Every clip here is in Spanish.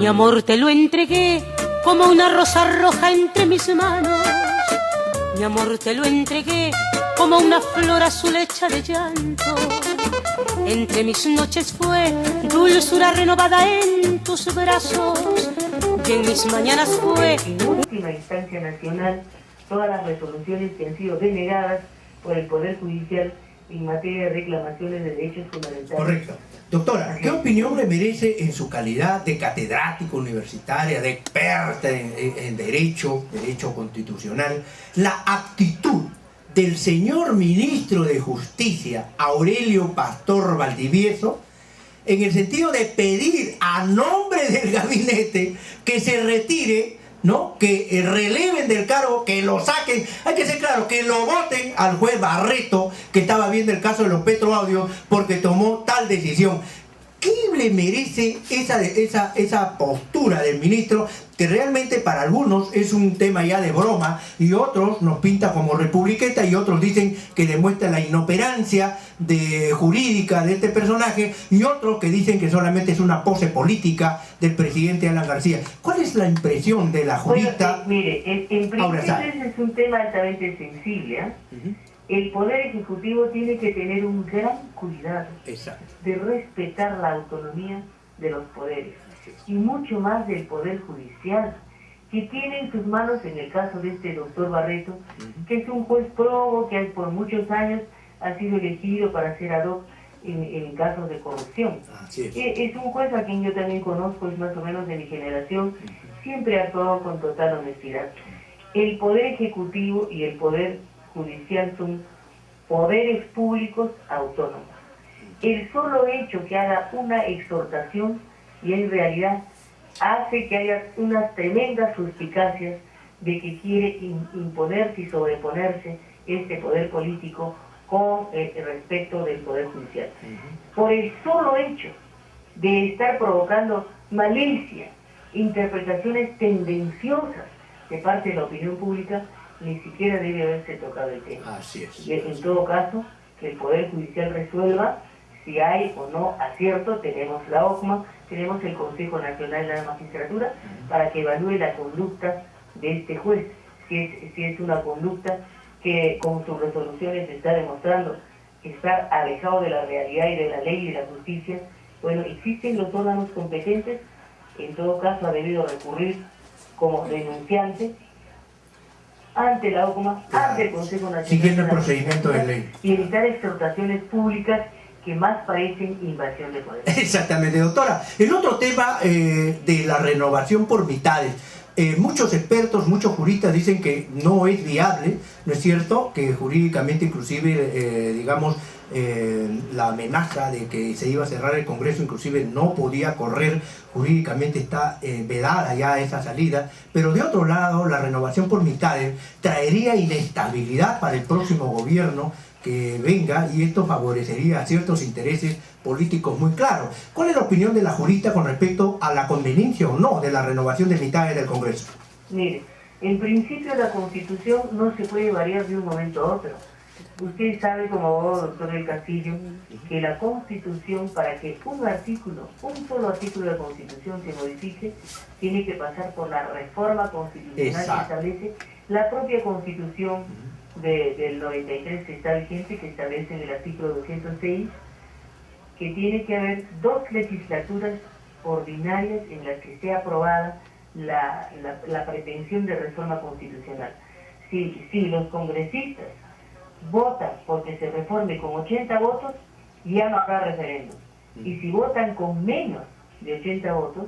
Mi amor te lo entregué como una rosa roja entre mis manos. Mi amor te lo entregué como una flor azul hecha de llanto. Entre mis noches fue dulzura renovada en tus brazos, y en mis mañanas fue... En última instancia nacional, todas las resoluciones que han sido denegadas por el Poder Judicial en materia de reclamaciones de derechos fundamentales. Correcto. Doctora, ¿qué opinión le merece en su calidad de catedrática universitaria, de experta en derecho constitucional, la actitud del señor ministro de Justicia, Aurelio Pastor Valdivieso, en el sentido de pedir a nombre del gabinete que se retire, ¿no? Que releven del cargo, que lo saquen, hay que ser claro, que lo voten al juez Barreto, que estaba viendo el caso de los Petroaudios, porque tomó tal decisión? ¿Qué le merece esa postura del ministro, que realmente para algunos es un tema ya de broma, y otros nos pinta como republiqueta, y otros dicen que demuestra la inoperancia jurídica de este personaje, y otros que dicen que solamente es una pose política del presidente Alan García? ¿Cuál es la impresión de la jurista? Bueno, mire, en principio ese es un tema altamente sensible, ¿eh? El Poder Ejecutivo tiene que tener un gran cuidado de respetar la autonomía de los poderes, y mucho más del Poder Judicial, que tiene en sus manos, en el caso de este doctor Barreto, que es un juez probo que por muchos años ha sido elegido para ser ad hoc en casos de corrupción. Es un juez a quien yo también conozco, es más o menos de mi generación, siempre ha actuado con total honestidad. El Poder Ejecutivo y el Poder Judicial son poderes públicos autónomos. El solo hecho que haga una exhortación y en realidad hace que haya unas tremendas suspicacias de que quiere imponerse y sobreponerse este poder político con respecto del Poder Judicial. Por el solo hecho de estar provocando malicia, interpretaciones tendenciosas de parte de la opinión pública, ni siquiera debe haberse tocado el tema. Así es. En todo caso, que el Poder Judicial resuelva si hay o no acierto. Tenemos la OCMA, tenemos el Consejo Nacional de la Magistratura, para que evalúe la conducta de este juez, si es una conducta que con sus resoluciones está demostrando estar alejado de la realidad y de la ley y de la justicia. Bueno, existen los órganos competentes, en todo caso ha debido recurrir como denunciante ante la OCMA, ante el Consejo Nacional, siguiendo el procedimiento de ley, y evitar exhortaciones públicas que más parecen invasión de poder. Exactamente, doctora. El otro tema de la renovación por mitades. Muchos expertos, muchos juristas dicen que no es viable, ¿no es cierto? Que jurídicamente, inclusive, la amenaza de que se iba a cerrar el Congreso, inclusive no podía correr, jurídicamente está vedada ya esa salida. Pero de otro lado, la renovación por mitades traería inestabilidad para el próximo gobierno que venga, y esto favorecería a ciertos intereses políticos muy claros. ¿Cuál es la opinión de la jurista con respecto a la conveniencia o no de la renovación de mitades del Congreso? Mire, en principio la Constitución no se puede variar de un momento a otro. Usted sabe, como abogado, doctor del Castillo, que la Constitución, para que un solo artículo de la Constitución se modifique, tiene que pasar por la reforma constitucional que establece la propia Constitución del 93 que está vigente, que establece en el artículo 206 que tiene que haber 2 legislaturas ordinarias en las que sea aprobada la pretensión de reforma constitucional. Si los congresistas votan porque se reforme con 80 votos, ya no habrá referéndum. Y si votan con menos de 80 votos,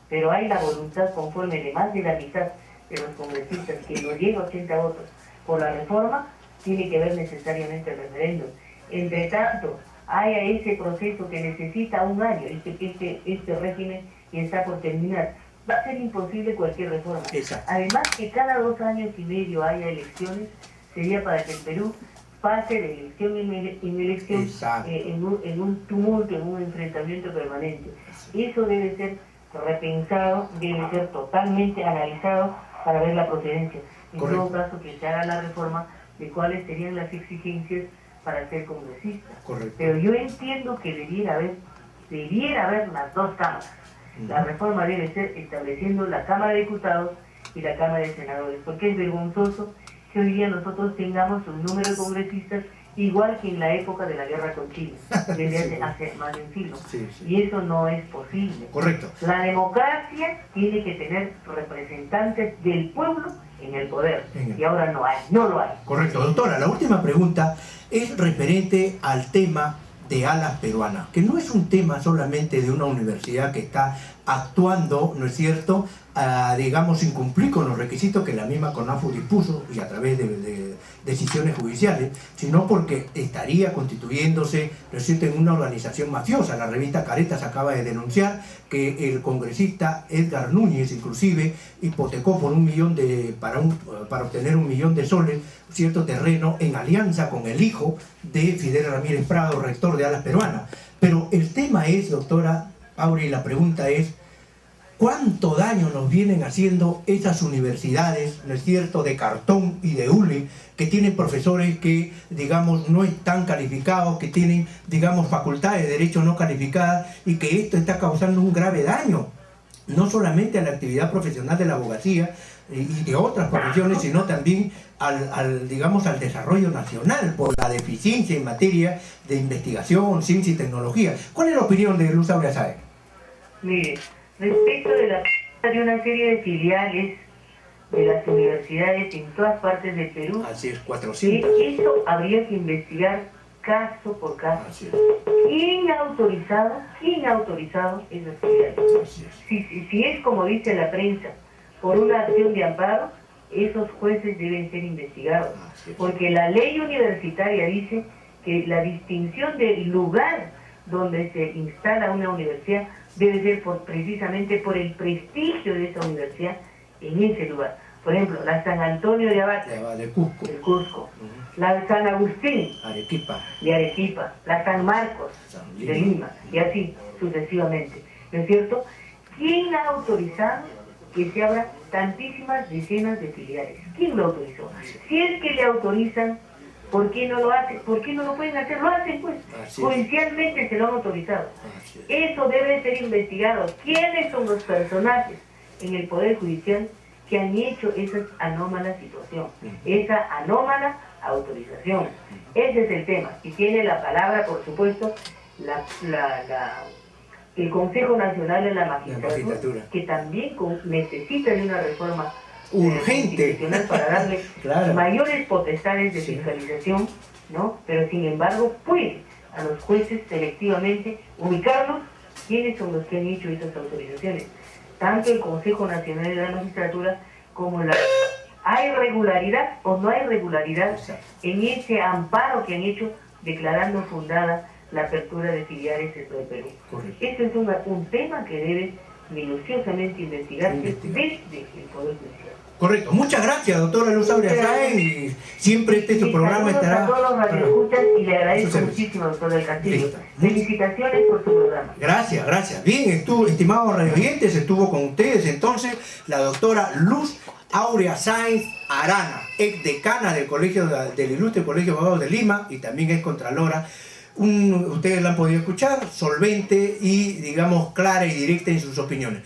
pero hay la voluntad conforme de más de la mitad de los congresistas que no llega a 80 votos por la reforma, tiene que haber necesariamente el referéndum. Entre tanto, haya ese proceso que necesita un año, este régimen y está por terminar, va a ser imposible cualquier reforma. Además, que cada 2 años y medio haya elecciones, sería para que el Perú pase de elección en elección en un tumulto, en un enfrentamiento permanente. Eso debe ser repensado, debe ser totalmente analizado para ver la procedencia. En todo caso, que se haga la reforma de cuáles serían las exigencias para ser congresista. Pero yo entiendo que debiera haber las 2 cámaras. La reforma debe ser estableciendo la Cámara de Diputados y la Cámara de Senadores, porque es vergonzoso que hoy día nosotros tengamos un número de congresistas igual que en la época de la guerra con Chile, desde hace más de un siglo. Y eso no es posible. Correcto. La democracia tiene que tener representantes del pueblo en el poder. Y ahora no hay, no lo hay. Correcto. Doctora, la última pregunta es referente al tema de Alas Peruanas, que no es un tema solamente de una universidad que está actuando, ¿no es cierto?, digamos, sin cumplir con los requisitos que la misma CONAFU dispuso y a través de decisiones judiciales, sino porque estaría constituyéndose, ¿no es cierto?, en una organización mafiosa. La revista Caretas acaba de denunciar que el congresista Edgar Núñez, inclusive, hipotecó por para obtener 1 millón de soles cierto terreno en alianza con el hijo de Fidel Ramírez Prado, rector de Alas Peruanas. Pero el tema es, doctora Aurea, y la pregunta es, ¿cuánto daño nos vienen haciendo esas universidades, ¿no es cierto?, de cartón y de hule, que tienen profesores que, digamos, no están calificados, que tienen, digamos, facultades de derecho no calificadas, y que esto está causando un grave daño, no solamente a la actividad profesional de la abogacía y de otras profesiones, sino también digamos, al desarrollo nacional por la deficiencia en materia de investigación, ciencia y tecnología? ¿Cuál es la opinión de Luz Aurea Sáenz? Mire, respecto de una serie de filiales de las universidades en todas partes del Perú, así es, 400. Eso habría que investigar caso por caso. Así es. ¿Quién ha autorizado esas filiales? Así es. Si es como dice la prensa, por una acción de amparo, esos jueces deben ser investigados. Porque la ley universitaria dice que la distinción del lugar donde se instala una universidad debe ser precisamente por el prestigio de esa universidad en ese lugar. Por ejemplo, la San Antonio de Abad, de Cusco, la San Agustín, de Arequipa, la San Marcos, de Lima, y así sucesivamente. ¿No es cierto? ¿Quién ha autorizado que se abran tantísimas decenas de filiales? ¿Quién lo autorizó? Si es que le autorizan, ¿por qué no lo hacen? ¿Por qué no lo pueden hacer? Lo hacen, pues. Judicialmente se lo han autorizado. Eso debe ser investigado. ¿Quiénes son los personajes en el Poder Judicial que han hecho esa anómala situación? Esa anómala autorización. Ese es el tema. Y tiene la palabra, por supuesto, el Consejo Nacional de la Magistratura, que también necesita de una reforma urgente constitucional para darle mayores potestades de fiscalización, ¿no? Pero sin embargo puede a los jueces selectivamente ubicarlos quiénes son los que han hecho esas autorizaciones. Tanto el Consejo Nacional de la Magistratura como ¿hay regularidad o no hay regularidad en ese amparo que han hecho declarando fundada la apertura de filiales dentro del Perú? Este es un tema que debe minuciosamente investigarse desde el Poder Judicial. Correcto. Muchas gracias, doctora Luz Aurea Sáenz, y siempre su programa estará... A todos los radioescuchas y le agradezco muchísimo, doctor del Castillo. Felicitaciones por su programa. Gracias, gracias. Bien, estimados radioyentes, estuvo con ustedes entonces la doctora Luz Aurea Sáenz Arana, ex decana del Ilustre Colegio de Abogados de Lima y también es contralora. Ustedes la han podido escuchar, solvente y, digamos, clara y directa en sus opiniones.